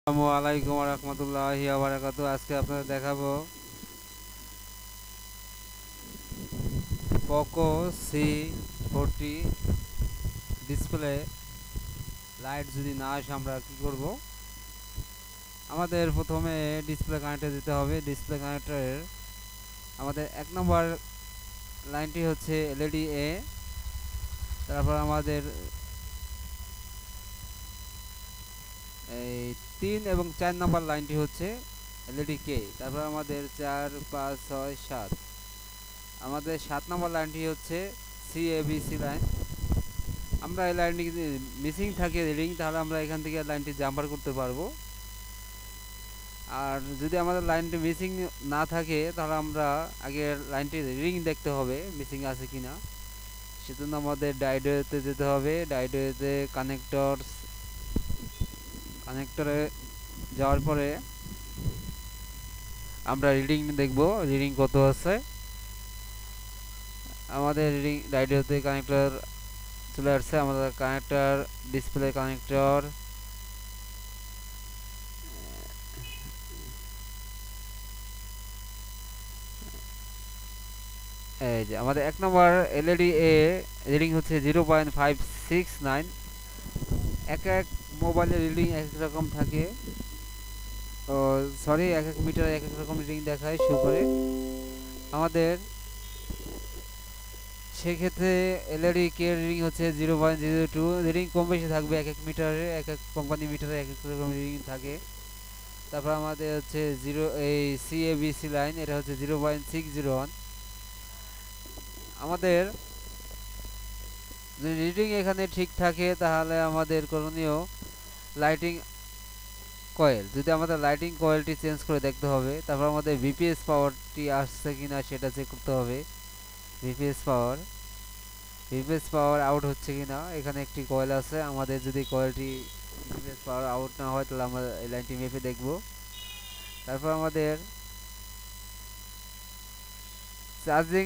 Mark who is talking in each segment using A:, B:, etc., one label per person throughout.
A: আসসালামু আলাইকুম রহমতুল্লাহি ওয়া বারাকাতুহু। আজকে আপনাদের দেখাবো পোকো C40 ডিসপ্লে লাইট যদি না আসে আমরা কি করব। আমাদের প্রথমে ডিসপ্লে কানেক্টর দিতে হবে। ডিসপ্লে কানেক্টরের আমাদের এক নম্বর লাইনটি হচ্ছে এলইডি এ, তারপর আমাদের এই 3 এবং 4 নম্বর লাইনটি হচ্ছে এলইডি কে, তারপর আমাদের 4 5 6 7 আমাদের 7 নম্বর লাইনটি হচ্ছে সিএবিসি লাইন। আমরা এই লাইনটি যদি মিসিং থাকে রিডিং, তাহলে আমরা এখান থেকে লাইনটি জাম্পার করতে পারবো। আর যদি আমাদের লাইনটি মিসিং না থাকে তাহলে আমরা আগে লাইনটি রিডিং দেখতে হবে মিসিং আছে কিনা। সেজন্য আমাদের ডায়োডে যেতে হবে। ডায়োডে কানেক্টরে যাওয়ার পরে আমরা রিডিং দেখব, রিডিং কত আছে। আমাদের রিডিং ডায়োডে কানেক্টর চলে আসছে। আমাদের কানেক্টর ডিসপ্লে কানেক্টর এই যে আমাদের 1 নম্বর এলইডি এ রিডিং হচ্ছে 0.569। এক এক মোবাইলের রিডিং এক এক রকম থাকে, ও সরি, এক এক মিটারে এক এক রকম রিডিং দেখায় শো করে আমাদের। সেক্ষেত্রে এলইডি কে রিডিং হচ্ছে 0.02। রিডিং কম বেশি থাকবে, এক এক মিটারে এক এক কোম্পানি মিটারে এক এক রকম রিডিং থাকে। তারপর আমাদের হচ্ছে এই সিএবিসি লাইন, এটা হচ্ছে 0.601। আমাদের যদি রিডিং এখানে ঠিক থাকে তাহলে আমাদের করণীয় লাইটিং কয়েল, যদি আমাদের লাইটিং কয়েলটি চেঞ্জ করে দেখতে হবে। তারপর আমাদের ভিপিএস পাওয়ারটি আসছে কিনা সেটা চেক করতে হবে। ভিপিএস পাওয়ার আউট হচ্ছে কিনা, এখানে একটি কয়েল আছে। আমাদের যদি কয়েলটি ভিপিএস পাওয়ার আউট না হয় তাহলে আমরা এই লাইনটি মেপে দেখব। তারপর আমাদের চার্জিং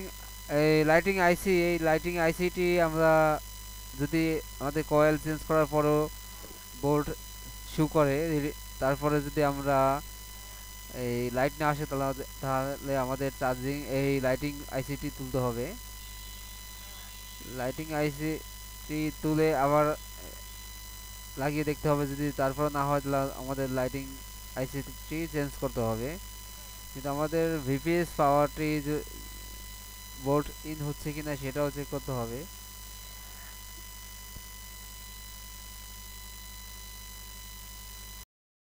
A: এই লাইটিং আইসিটি আমরা যদি আমাদের কয়েল চেঞ্জ করার পরও বোর্ড শু করে, তারপরে যদি আমরা এই লাইট না আসে তাহলে আমাদের চার্জিং এই লাইটিং আইসিটি তুলতে হবে। লাইটিং আইসিটি তুলে আবার লাগিয়ে দেখতে হবে। যদি তারপর না হয় তাহলে আমাদের লাইটিং আইসিটি চেঞ্জ করতে হবে। কিন্তু আমাদের ভিপিএস পাওয়ারটি বোর্ড ইন হচ্ছে কিনা সেটাও চেক করতে হবে।